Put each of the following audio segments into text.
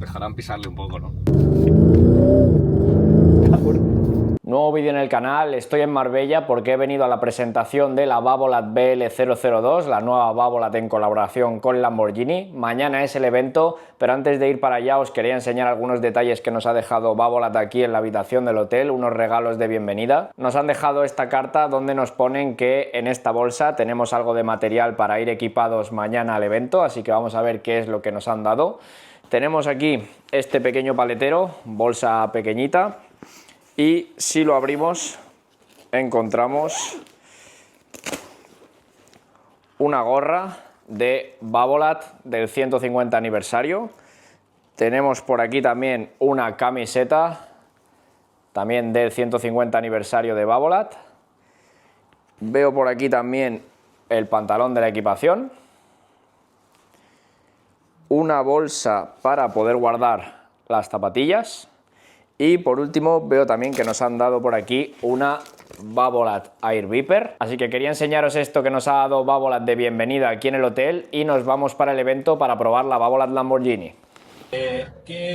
dejarán pisarle un poco, ¿no? Nuevo vídeo en el canal, estoy en Marbella porque he venido a la presentación de la Babolat BL002, la nueva Babolat en colaboración con Lamborghini. Mañana es el evento, pero antes de ir para allá os quería enseñar algunos detalles que nos ha dejado Babolat aquí en la habitación del hotel, unos regalos de bienvenida. Nos han dejado esta carta donde nos ponen que en esta bolsa tenemos algo de material para ir equipados mañana al evento, así que vamos a ver qué es lo que nos han dado. Tenemos aquí este pequeño paletero, bolsa pequeñita. Y si lo abrimos, encontramos una gorra de Babolat del 150 aniversario. Tenemos por aquí también una camiseta, también del 150 aniversario de Babolat. Veo por aquí también el pantalón de la equipación. Una bolsa para poder guardar las zapatillas. Y por último veo también que nos han dado por aquí una Babolat Air Viper. Así que quería enseñaros esto que nos ha dado Babolat de bienvenida aquí en el hotel y nos vamos para el evento para probar la Babolat Lamborghini. ¿Qué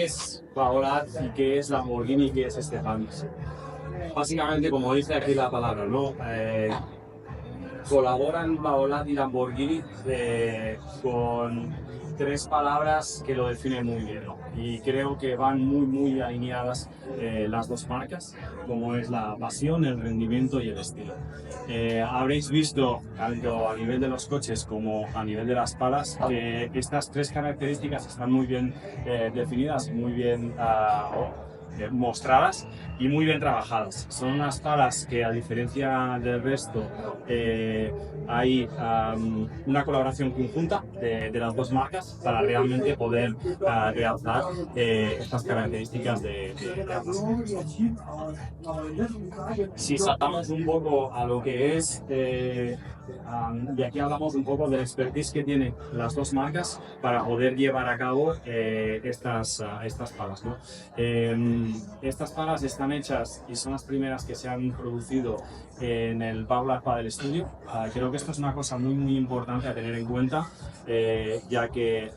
es Babolat y qué es Lamborghini y qué es Estefanus? Básicamente, como dice aquí la palabra, ¿no? Colaboran Babolat y Lamborghini con tres palabras que lo definen muy bien, ¿no? Y creo que van muy alineadas las dos marcas, como es la pasión, el rendimiento y el estilo. Habréis visto, tanto a nivel de los coches como a nivel de las palas, que estas tres características están muy bien definidas, muy bien mostradas y muy bien trabajadas. Son unas palas que, a diferencia del resto, hay una colaboración conjunta de las dos marcas para realmente poder realzar estas características de ambas. Si saltamos un poco a lo que es, y aquí hablamos un poco del expertise que tienen las dos marcas para poder llevar a cabo estas palas, ¿no? Estas palas están hechas y son las primeras que se han producido en el Babolat Padel Studio. Creo que esto es una cosa muy importante a tener en cuenta, ya que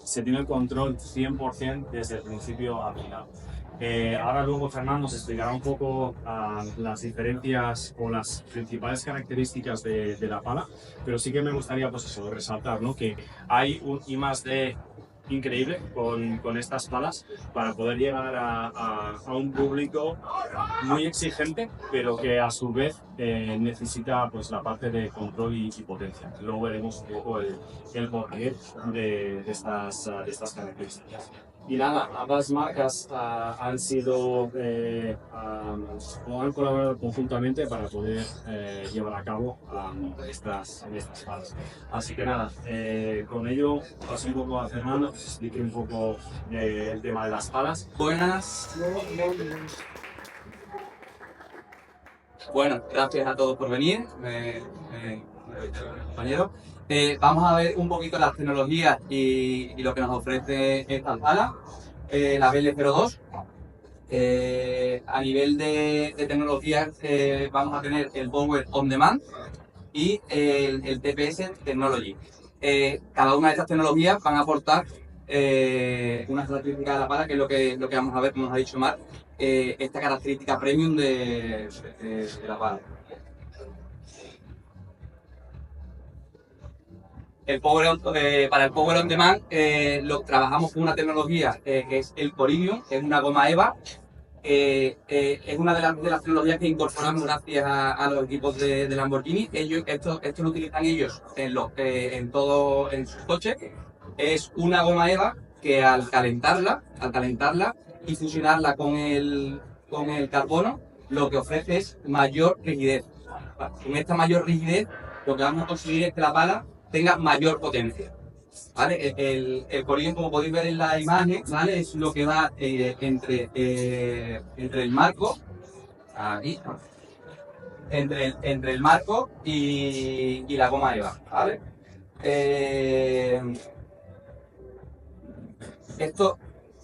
se tiene el control 100% desde el principio al final. Ahora luego Fernando nos explicará un poco las diferencias o las principales características de la pala, pero sí que me gustaría, pues eso, resaltar, ¿no? Que hay un I+D increíble con estas palas para poder llegar a un público muy exigente, pero que a su vez necesita, pues, la parte de control y potencia. Luego veremos un poco el porqué de estas características. Y nada, ambas marcas han sido o han colaborado conjuntamente para poder llevar a cabo estas palas. Así que nada, con ello paso un poco a Fernando, que os explique un poco el tema de las palas. Buenas. Bueno, gracias a todos por venir, compañero. Vamos a ver un poquito las tecnologías y lo que nos ofrece esta pala, la BL02. A nivel de tecnologías vamos a tener el Power On Demand y el TPS Technology. Cada una de estas tecnologías van a aportar una característica de la pala, que es lo que vamos a ver, como nos ha dicho Marc, esta característica premium de la pala. Para el Power On Demand trabajamos con una tecnología que es el Coridium, que es una goma EVA. Es una de las tecnologías que incorporamos gracias a los equipos de Lamborghini. Esto lo utilizan ellos en sus coches. Es una goma EVA que al calentarla y fusionarla con el carbono, lo que ofrece es mayor rigidez. Con esta mayor rigidez, lo que vamos a conseguir es que la pala tenga mayor potencia. ¿Vale? El Coridium, como podéis ver en la imagen, ¿vale? Es lo que va entre el marco, aquí, entre el marco y la goma EVA, ¿vale? Esto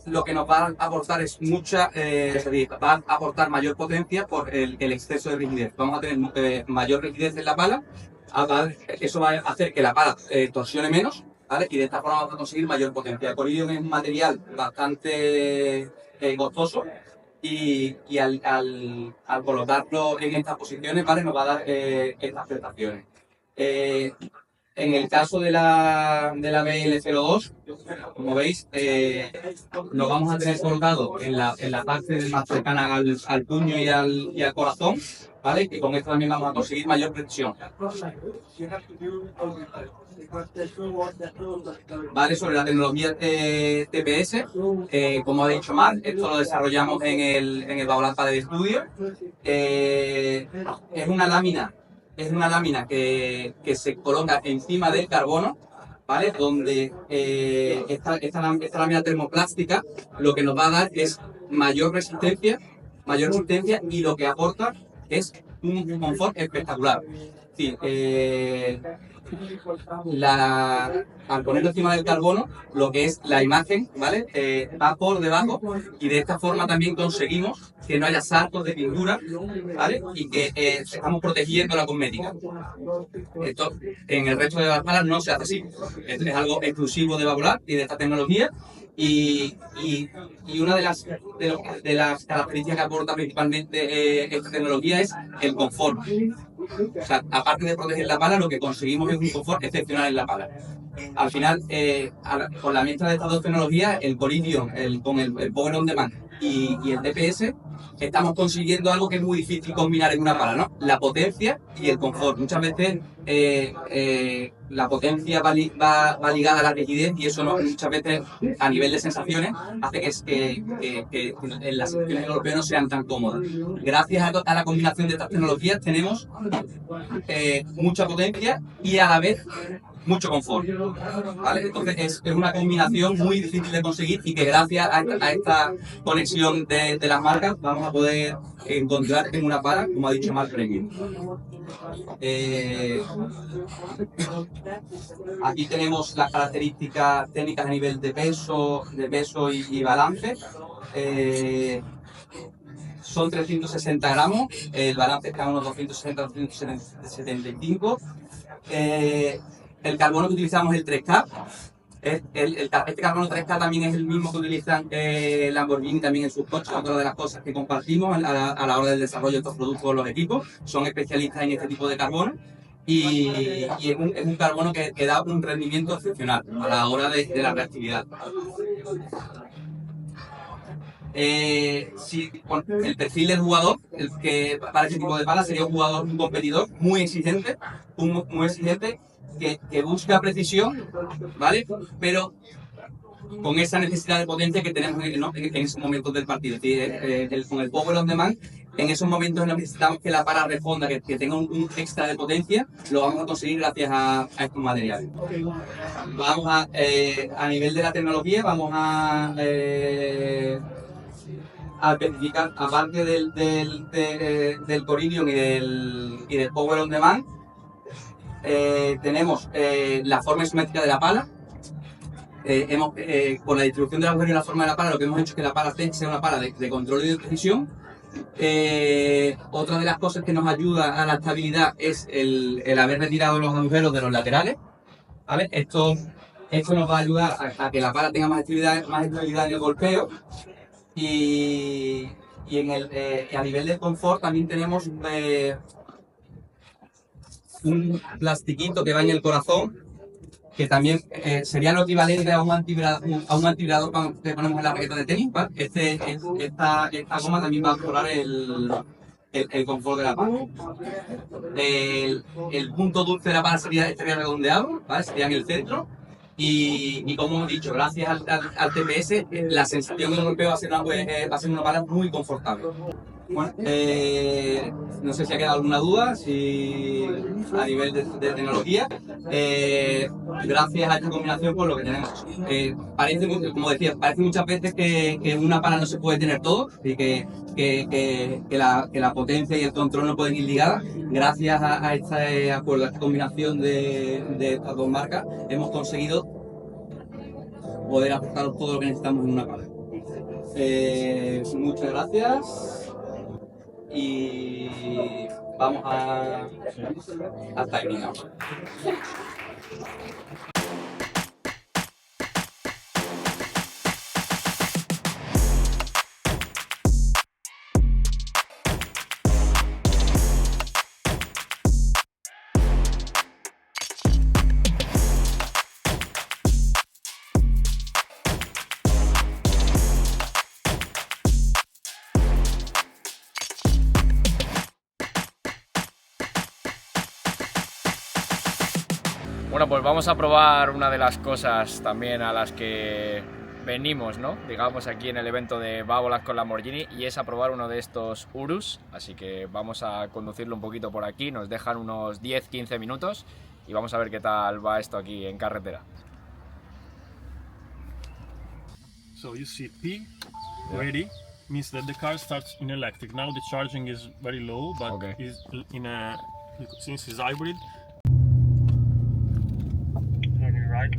lo que nos va a aportar es va a aportar mayor potencia por el exceso de rigidez. Vamos a tener mayor rigidez en la pala. Eso va a hacer que la pala torsione menos, ¿vale? Y de esta forma vamos a conseguir mayor potencia. El Coridium es un material bastante costoso y al colocarlo en estas posiciones, ¿vale? Nos va a dar estas prestaciones. En el caso de la BL02, como veis, lo vamos a tener colocado en la parte más cercana al puño y al corazón, ¿vale? Y con esto también vamos a conseguir mayor precisión. Vale, sobre la tecnología TPS, como ha dicho Marc, esto lo desarrollamos en el Babolat Paddle Studio. Es una lámina que se coloca encima del carbono, ¿vale? Donde esta lámina termoplástica lo que nos va a dar es mayor resistencia y lo que aporta es un confort espectacular. Sí, al ponerlo encima del carbono, lo que es la imagen, ¿vale? Va por debajo y de esta forma también conseguimos que no haya saltos de pintura, ¿vale? Y que estamos protegiendo la cosmética. Esto en el resto de las palas no se hace así. Es algo exclusivo de Babolat y de esta tecnología. Y una de las características que aporta principalmente esta tecnología es el confort. O sea, aparte de proteger la pala, lo que conseguimos es un confort excepcional en la pala. Al final, con la mezcla de estas dos tecnologías, el Coridium, con el Power On Demand y el TPS, estamos consiguiendo algo que es muy difícil combinar en una pala, ¿no? La potencia y el confort. Muchas veces la potencia va ligada a la rigidez y eso muchas veces a nivel de sensaciones hace que las sensaciones europeas no sean tan cómodas. Gracias a la combinación de estas tecnologías tenemos mucha potencia y a la vez mucho confort, ¿vale? Entonces es una combinación muy difícil de conseguir y que gracias a esta conexión de las marcas vamos a poder encontrar en una pala, como ha dicho Marc Premium. Aquí tenemos las características técnicas a nivel de peso y balance. Son 360 gramos, el balance está a unos 260-275. El carbono que utilizamos es el 3K. Este carbono 3K también es el mismo que utilizan Lamborghini también en sus coches. Otra de las cosas que compartimos a la hora del desarrollo de estos productos con los equipos. Son especialistas en este tipo de carbono. Y es un carbono que da un rendimiento excepcional a la hora de la reactividad. El perfil del jugador, el que para ese tipo de pala sería un competidor muy exigente, que busca precisión, ¿vale? Pero con esa necesidad de potencia que tenemos en esos momentos del partido. Es decir, con el Power On Demand, en esos momentos necesitamos que la pala responda, que tenga un extra de potencia, lo vamos a conseguir gracias a estos materiales. Vamos a nivel de la tecnología, vamos a especificar, aparte del Coridium y del Power On Demand, tenemos la forma isométrica de la pala. Con la distribución del agujero y la forma de la pala, lo que hemos hecho es que la pala sea una pala de control y de precisión. Otra de las cosas que nos ayuda a la estabilidad es el haber retirado los agujeros de los laterales, ¿vale? Esto nos va a ayudar a que la pala tenga más estabilidad en el golpeo. Y a nivel de confort también tenemos un plastiquito que va en el corazón, que también sería lo equivalente a un antivibrador que ponemos en la raqueta de tenis, ¿vale? Esta goma también va a mejorar el confort de la pala. El punto dulce de la pala estaría redondeado, ¿vale? Sería en el centro. Y como hemos dicho, gracias al TPS, la sensación del golpeo va a ser una pala muy confortable. Bueno, no sé si ha quedado alguna duda a nivel de tecnología. Gracias a esta combinación, pues lo que tenemos. Como decía, parece muchas veces que en una pala no se puede tener todo y que la potencia y el control no pueden ir ligadas. Gracias a este acuerdo, a esta combinación de estas dos marcas, hemos conseguido poder aportar todo lo que necesitamos en una pala. Muchas gracias. Y vamos hasta ahí. Bueno, pues vamos a probar una de las cosas también a las que venimos, ¿no? Digamos aquí en el evento de Babolat con Lamborghini, y es a probar uno de estos Urus, así que vamos a conducirlo un poquito por aquí, nos dejan unos 10-15 minutos y vamos a ver qué tal va esto aquí en carretera. So you see P ready means that the car starts in electric. Now the charging is very low, but Okay. is in a since it's hybrid. Turning right.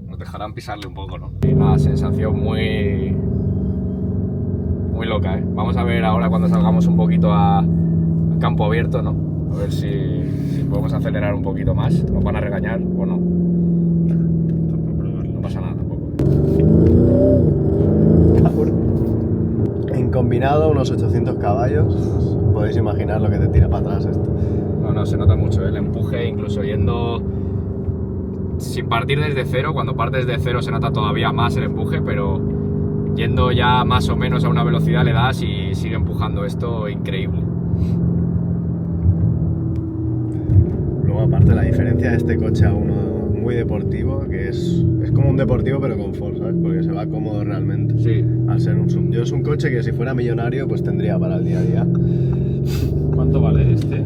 Nos dejarán pisarle un poco, ¿no? Una sensación muy loca, ¿eh? Vamos a ver ahora cuando salgamos un poquito a campo abierto, ¿no? A ver si podemos acelerar un poquito más. ¿Nos van a regañar o no? No pasa nada tampoco. En combinado, unos 800 caballos. Podéis imaginar lo que te tira para atrás esto. No, se nota mucho el empuje, incluso yendo sin partir desde cero. Cuando partes de cero se nota todavía más el empuje, pero yendo ya más o menos a una velocidad le das y sigue empujando esto increíble. Luego, aparte, la diferencia de este coche a uno muy deportivo, que es como un deportivo pero con Ford, ¿sabes? Porque se va cómodo realmente. Sí. Al ser un sub. Yo es un coche que si fuera millonario pues tendría para el día a día. ¿Cuánto vale este?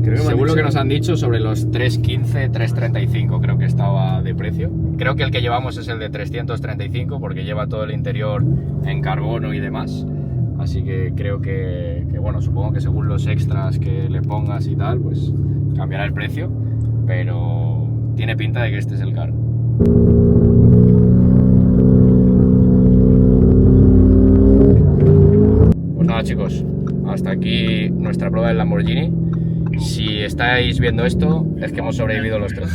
Creo que Según lo que nos han dicho, sobre los 315, 335 creo que estaba de precio. Creo que el que llevamos es el de 335 porque lleva todo el interior en carbono y demás. Así que creo que bueno, supongo que según los extras que le pongas y tal, pues cambiará el precio. Pero tiene pinta de que este es el caro. Pues nada, chicos, hasta aquí nuestra prueba del Lamborghini. Si estáis viendo esto, es que hemos sobrevivido los tres.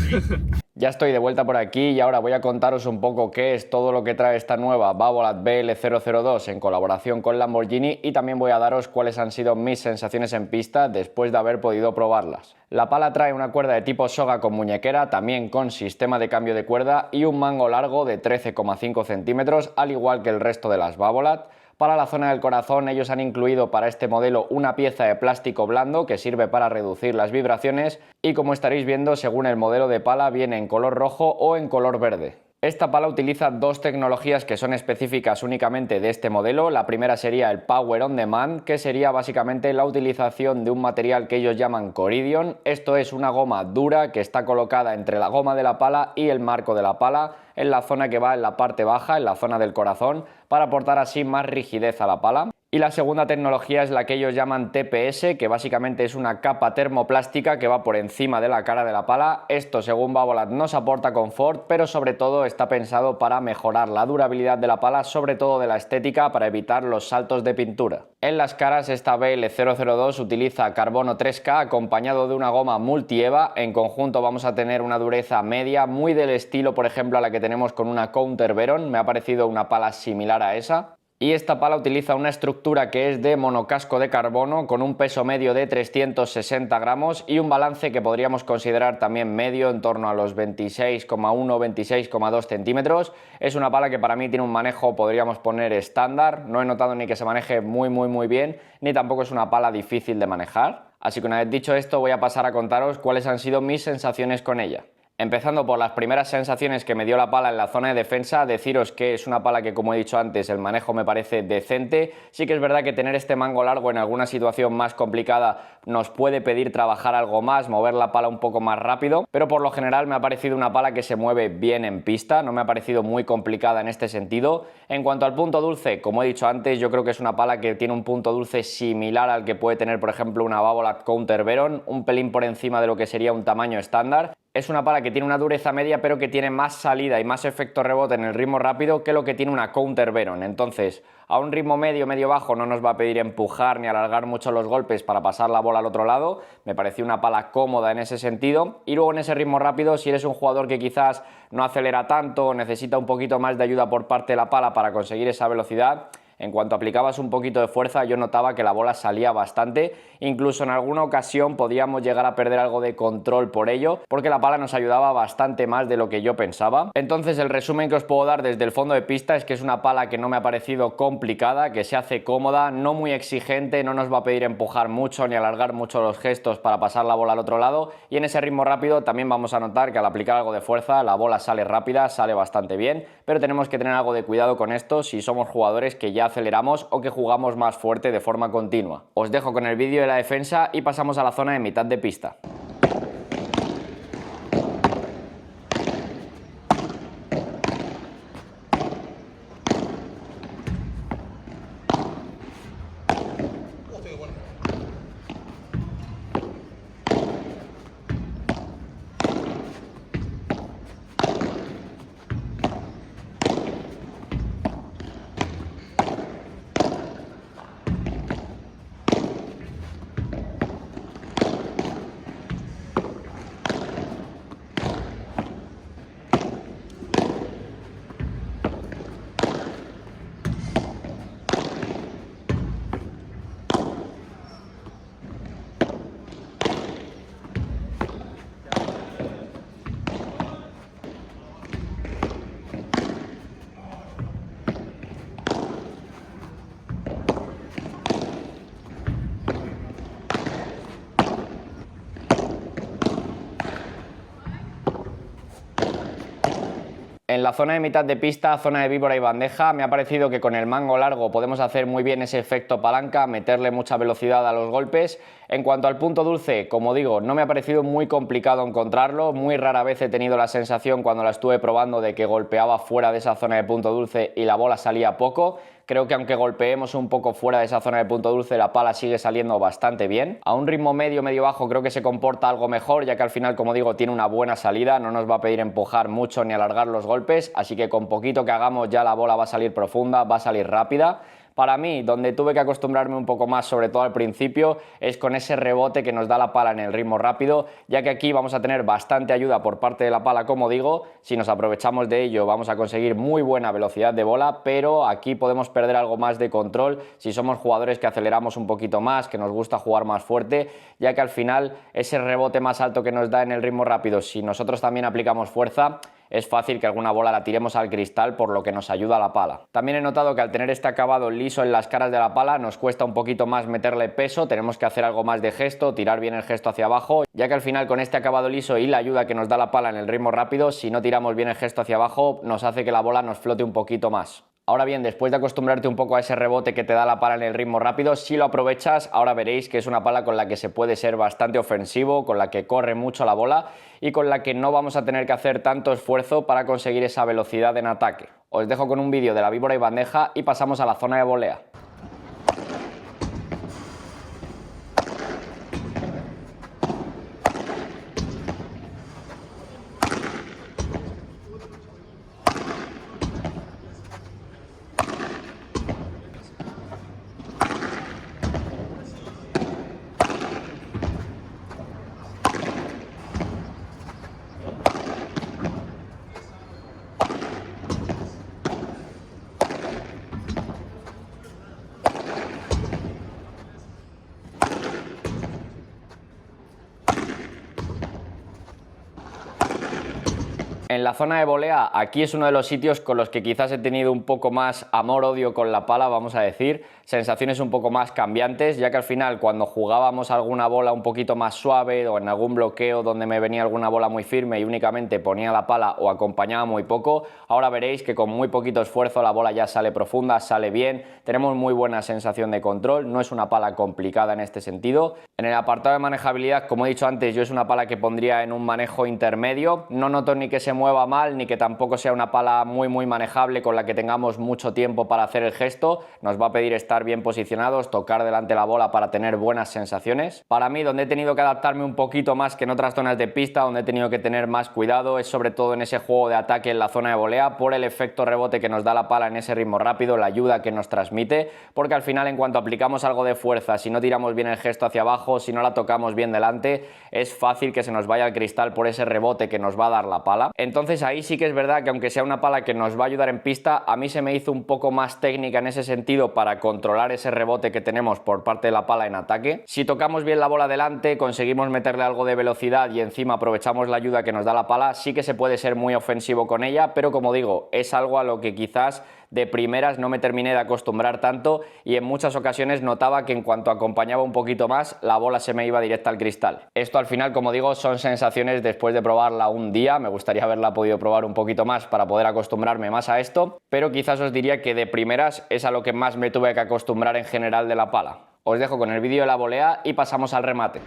Ya estoy de vuelta por aquí y ahora voy a contaros un poco qué es todo lo que trae esta nueva Babolat BL002 en colaboración con Lamborghini, y también voy a daros cuáles han sido mis sensaciones en pista después de haber podido probarlas. La pala trae una cuerda de tipo soga con muñequera, también con sistema de cambio de cuerda, y un mango largo de 13,5 centímetros, al igual que el resto de las Babolat. Para la zona del corazón, ellos han incluido para este modelo una pieza de plástico blando que sirve para reducir las vibraciones, y como estaréis viendo, según el modelo de pala viene en color rojo o en color verde. Esta pala utiliza dos tecnologías que son específicas únicamente de este modelo. La primera sería el Power on Demand, que sería básicamente la utilización de un material que ellos llaman Coridion. Esto es una goma dura que está colocada entre la goma de la pala y el marco de la pala, en la zona que va en la parte baja, en la zona del corazón, para aportar así más rigidez a la pala. Y la segunda tecnología es la que ellos llaman TPS, que básicamente es una capa termoplástica que va por encima de la cara de la pala. Esto, según Babolat, nos aporta confort, pero sobre todo está pensado para mejorar la durabilidad de la pala, sobre todo de la estética, para evitar los saltos de pintura. En las caras, esta BL002 utiliza carbono 3K acompañado de una goma multi-EVA. En conjunto vamos a tener una dureza media, muy del estilo, por ejemplo, a la que tenemos con una Counter Veron. Me ha parecido una pala similar a esa. Y esta pala utiliza una estructura que es de monocasco de carbono con un peso medio de 360 gramos y un balance que podríamos considerar también medio, en torno a los 26,1-26,2 centímetros. Es una pala que para mí tiene un manejo, podríamos poner estándar. No he notado ni que se maneje muy bien, ni tampoco es una pala difícil de manejar. Así que una vez dicho esto, voy a pasar a contaros cuáles han sido mis sensaciones con ella. Empezando por las primeras sensaciones que me dio la pala en la zona de defensa, deciros que es una pala que, como he dicho antes, el manejo me parece decente. Sí que es verdad que tener este mango largo en alguna situación más complicada nos puede pedir trabajar algo más, mover la pala un poco más rápido, pero por lo general me ha parecido una pala que se mueve bien en pista, no me ha parecido muy complicada en este sentido. En cuanto al punto dulce, como he dicho antes, yo creo que es una pala que tiene un punto dulce similar al que puede tener, por ejemplo, una Babolat Counter Veron, un pelín por encima de lo que sería un tamaño estándar. Es una pala que tiene una dureza media, pero que tiene más salida y más efecto rebote en el ritmo rápido que lo que tiene una Counter Veron. Entonces, a un ritmo medio bajo no nos va a pedir empujar ni alargar mucho los golpes para pasar la bola al otro lado. Me pareció una pala cómoda en ese sentido. Y luego en ese ritmo rápido, si eres un jugador que quizás no acelera tanto o necesita un poquito más de ayuda por parte de la pala para conseguir esa velocidad, En cuanto aplicabas un poquito de fuerza, yo notaba que la bola salía bastante, incluso en alguna ocasión podíamos llegar a perder algo de control por ello, porque la pala nos ayudaba bastante más de lo que yo pensaba. Entonces el resumen que os puedo dar desde el fondo de pista es que es una pala que no me ha parecido complicada, que se hace cómoda, no muy exigente, no nos va a pedir empujar mucho ni alargar mucho los gestos para pasar la bola al otro lado, y en ese ritmo rápido también vamos a notar que al aplicar algo de fuerza la bola sale rápida, sale bastante bien, pero tenemos que tener algo de cuidado con esto si somos jugadores que ya aceleramos o que jugamos más fuerte de forma continua. Os dejo con el vídeo de la defensa y pasamos a la zona de mitad de pista. En la zona de mitad de pista, zona de víbora y bandeja, me ha parecido que con el mango largo podemos hacer muy bien ese efecto palanca, meterle mucha velocidad a los golpes. En cuanto al punto dulce, como digo, no me ha parecido muy complicado encontrarlo, muy rara vez he tenido la sensación cuando la estuve probando de que golpeaba fuera de esa zona de punto dulce y la bola salía poco. Creo que aunque golpeemos un poco fuera de esa zona de punto dulce, la pala sigue saliendo bastante bien. A un ritmo medio, medio bajo, creo que se comporta algo mejor, ya que al final, como digo, tiene una buena salida, no nos va a pedir empujar mucho ni alargar los golpes, así que con poquito que hagamos ya la bola va a salir profunda, va a salir rápida. Para mí, donde tuve que acostumbrarme un poco más, sobre todo al principio, es con ese rebote que nos da la pala en el ritmo rápido, ya que aquí vamos a tener bastante ayuda por parte de la pala, como digo. Si nos aprovechamos de ello vamos a conseguir muy buena velocidad de bola, pero aquí podemos perder algo más de control si somos jugadores que aceleramos un poquito más, que nos gusta jugar más fuerte, ya que al final ese rebote más alto que nos da en el ritmo rápido, si nosotros también aplicamos fuerza, es fácil que alguna bola la tiremos al cristal, por lo que nos ayuda la pala. También he notado que al tener este acabado liso en las caras de la pala nos cuesta un poquito más meterle peso, tenemos que hacer algo más de gesto, tirar bien el gesto hacia abajo, ya que al final con este acabado liso y la ayuda que nos da la pala en el ritmo rápido, si no tiramos bien el gesto hacia abajo nos hace que la bola nos flote un poquito más. Ahora bien, después de acostumbrarte un poco a ese rebote que te da la pala en el ritmo rápido, si lo aprovechas, ahora veréis que es una pala con la que se puede ser bastante ofensivo, con la que corre mucho la bola y con la que no vamos a tener que hacer tanto esfuerzo para conseguir esa velocidad en ataque. Os dejo con un vídeo de la víbora y bandeja y pasamos a la zona de volea. En la zona de volea, aquí es uno de los sitios con los que quizás he tenido un poco más amor-odio con la pala, vamos a decir, sensaciones un poco más cambiantes, ya que al final cuando jugábamos alguna bola un poquito más suave o en algún bloqueo donde me venía alguna bola muy firme y únicamente ponía la pala o acompañaba muy poco, ahora veréis que con muy poquito esfuerzo la bola ya sale profunda, sale bien, tenemos muy buena sensación de control, no es una pala complicada en este sentido. En el apartado de manejabilidad, como he dicho antes, yo es una pala que pondría en un manejo intermedio, no noto ni que se mueva mal ni que tampoco sea una pala muy manejable con la que tengamos mucho tiempo para hacer el gesto, nos va a pedir estar bien posicionados, tocar delante la bola para tener buenas sensaciones. Para mí, donde he tenido que adaptarme un poquito más que en otras zonas de pista, donde he tenido que tener más cuidado, es sobre todo en ese juego de ataque en la zona de volea, por el efecto rebote que nos da la pala en ese ritmo rápido, la ayuda que nos transmite, porque al final en cuanto aplicamos algo de fuerza, si no tiramos bien el gesto hacia abajo, si no la tocamos bien delante, es fácil que se nos vaya al cristal por ese rebote que nos va a dar la pala. Entonces Entonces ahí sí que es verdad que aunque sea una pala que nos va a ayudar en pista, a mí se me hizo un poco más técnica en ese sentido para controlar ese rebote que tenemos por parte de la pala en ataque. Si tocamos bien la bola delante, conseguimos meterle algo de velocidad y encima aprovechamos la ayuda que nos da la pala, sí que se puede ser muy ofensivo con ella, pero como digo, es algo a lo que quizás de primeras no me terminé de acostumbrar tanto y en muchas ocasiones notaba que en cuanto acompañaba un poquito más, la bola se me iba directa al cristal. Esto al final, como digo, son sensaciones después de probarla un día. Me gustaría haberla podido probar un poquito más para poder acostumbrarme más a esto, pero quizás os diría que de primeras es a lo que más me tuve que acostumbrar en general de la pala. Os dejo con el vídeo de la volea y pasamos al remate.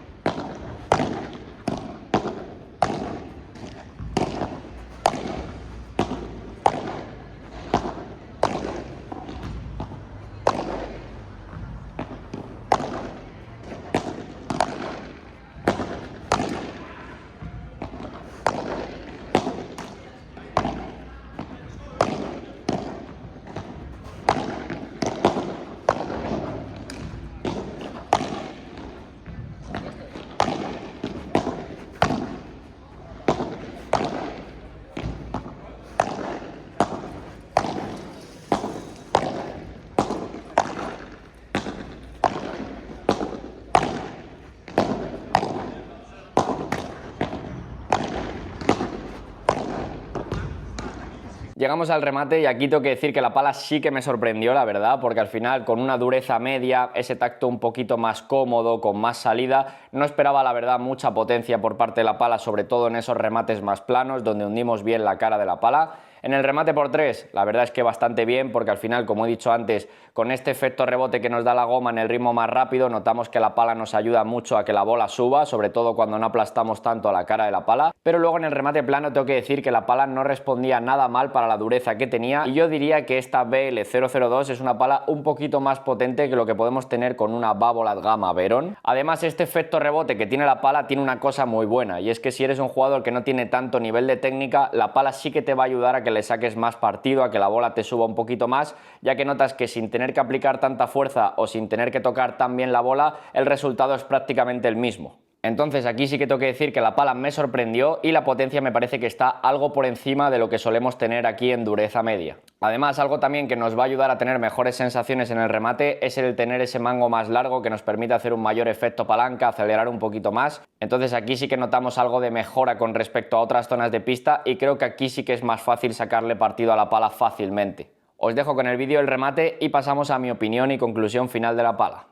Llegamos al remate y aquí tengo que decir que la pala sí que me sorprendió, la verdad, porque al final con una dureza media, ese tacto un poquito más cómodo, con más salida, no esperaba la verdad mucha potencia por parte de la pala, sobre todo en esos remates más planos donde hundimos bien la cara de la pala. En el remate por 3, la verdad es que bastante bien, porque al final, como he dicho antes, con este efecto rebote que nos da la goma en el ritmo más rápido, notamos que la pala nos ayuda mucho a que la bola suba, sobre todo cuando no aplastamos tanto a la cara de la pala. Pero luego en el remate plano tengo que decir que la pala no respondía nada mal para la dureza que tenía, y yo diría que esta BL002 es una pala un poquito más potente que lo que podemos tener con una Babolat Gamma Veron. Además, este efecto rebote que tiene la pala tiene una cosa muy buena, y es que si eres un jugador que no tiene tanto nivel de técnica, la pala sí que te va a ayudar a que le saques más partido, a que la bola te suba un poquito más, ya que notas que sin tener que aplicar tanta fuerza o sin tener que tocar tan bien la bola, el resultado es prácticamente el mismo. Entonces aquí sí que tengo que decir que la pala me sorprendió y la potencia me parece que está algo por encima de lo que solemos tener aquí en dureza media. Además, algo también que nos va a ayudar a tener mejores sensaciones en el remate es el tener ese mango más largo que nos permite hacer un mayor efecto palanca, acelerar un poquito más. Entonces aquí sí que notamos algo de mejora con respecto a otras zonas de pista y creo que aquí sí que es más fácil sacarle partido a la pala fácilmente. Os dejo con el vídeo del remate y pasamos a mi opinión y conclusión final de la pala.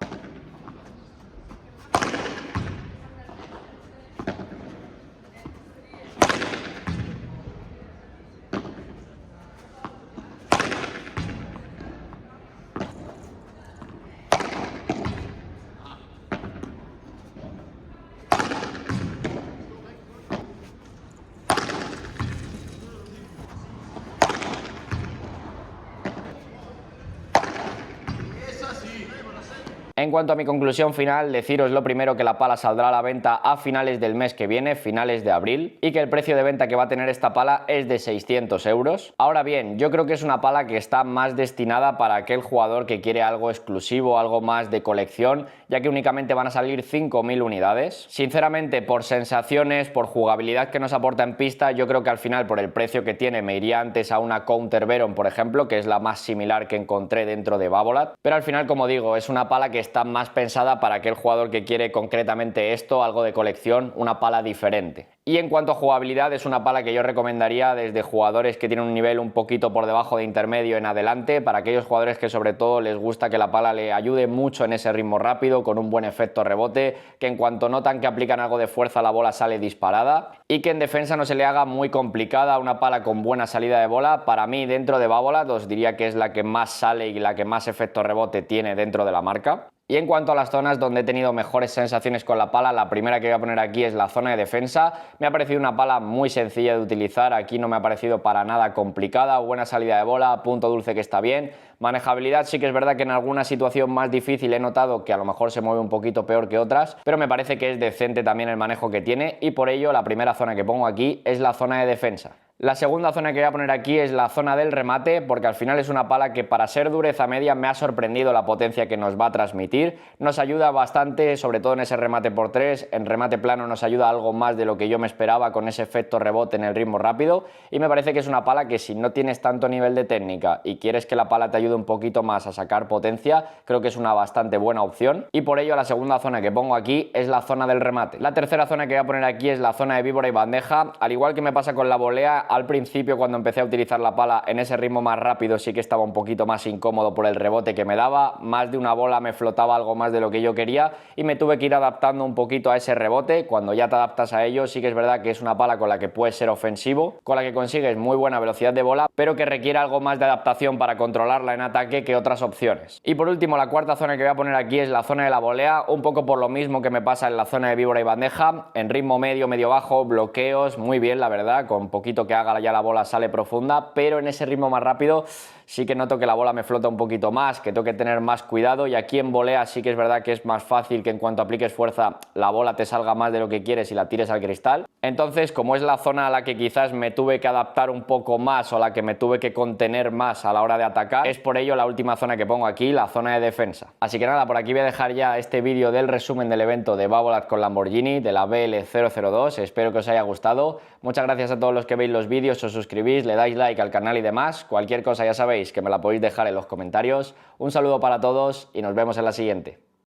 En cuanto a mi conclusión final, deciros lo primero que la pala saldrá a la venta a finales del mes que viene, finales de abril, y que el precio de venta que va a tener esta pala es de 600 euros. Ahora bien, yo creo que es una pala que está más destinada para aquel jugador que quiere algo exclusivo, algo más de colección, ya que únicamente van a salir 5.000 unidades. Sinceramente, por sensaciones, por jugabilidad que nos aporta en pista, yo creo que al final, por el precio que tiene, me iría antes a una Counter Veron, por ejemplo, que es la más similar que encontré dentro de Babolat. Pero al final, como digo, es una pala que está más pensada para aquel jugador que quiere concretamente esto, algo de colección, una pala diferente. Y en cuanto a jugabilidad, es una pala que yo recomendaría desde jugadores que tienen un nivel un poquito por debajo de intermedio en adelante, para aquellos jugadores que sobre todo les gusta que la pala le ayude mucho en ese ritmo rápido, con un buen efecto rebote, que en cuanto notan que aplican algo de fuerza la bola sale disparada, y que en defensa no se le haga muy complicada, una pala con buena salida de bola. Para mí, dentro de Babolat, os diría que es la que más sale y la que más efecto rebote tiene dentro de la marca. Y en cuanto a las zonas donde he tenido mejores sensaciones con la pala, la primera que voy a poner aquí es la zona de defensa. Me ha parecido una pala muy sencilla de utilizar, aquí no me ha parecido para nada complicada, buena salida de bola, punto dulce que está bien. Manejabilidad sí que es verdad que en alguna situación más difícil he notado que a lo mejor se mueve un poquito peor que otras, pero me parece que es decente también el manejo que tiene y por ello la primera zona que pongo aquí es la zona de defensa. La segunda zona que voy a poner aquí es la zona del remate, porque al final es una pala que para ser dureza media me ha sorprendido la potencia que nos va a transmitir. Nos ayuda bastante, sobre todo en ese remate por 3, en remate plano nos ayuda algo más de lo que yo me esperaba con ese efecto rebote en el ritmo rápido, y me parece que es una pala que si no tienes tanto nivel de técnica y quieres que la pala te ayude un poquito más a sacar potencia, creo que es una bastante buena opción, y por ello la segunda zona que pongo aquí es la zona del remate. La tercera zona que voy a poner aquí es la zona de víbora y bandeja. Al igual que me pasa con la volea, al principio cuando empecé a utilizar la pala en ese ritmo más rápido sí que estaba un poquito más incómodo por el rebote que me daba, más de una bola me flotaba algo más de lo que yo quería y me tuve que ir adaptando un poquito a ese rebote. Cuando ya te adaptas a ello sí que es verdad que es una pala con la que puedes ser ofensivo, con la que consigues muy buena velocidad de bola, pero que requiere algo más de adaptación para controlarla en ataque que otras opciones. Y por último, la cuarta zona que voy a poner aquí es la zona de la volea, un poco por lo mismo que me pasa en la zona de víbora y bandeja, en ritmo medio, medio bajo, bloqueos, muy bien la verdad, con poquito que haga ya la bola sale profunda, pero en ese ritmo más rápido sí que noto que la bola me flota un poquito más, que tengo que tener más cuidado, y aquí en volea sí que es verdad que es más fácil que en cuanto apliques fuerza la bola te salga más de lo que quieres y la tires al cristal. Entonces, como es la zona a la que quizás me tuve que adaptar un poco más o a la que me tuve que contener más a la hora de atacar, es por ello la última zona que pongo aquí, la zona de defensa. Así que nada, por aquí voy a dejar ya este vídeo del resumen del evento de Babolat con Lamborghini, de la BL002, espero que os haya gustado. Muchas gracias a todos los que veis los vídeos, os suscribís, le dais like al canal y demás. Cualquier cosa ya sabéis que me la podéis dejar en los comentarios. Un saludo para todos y nos vemos en la siguiente.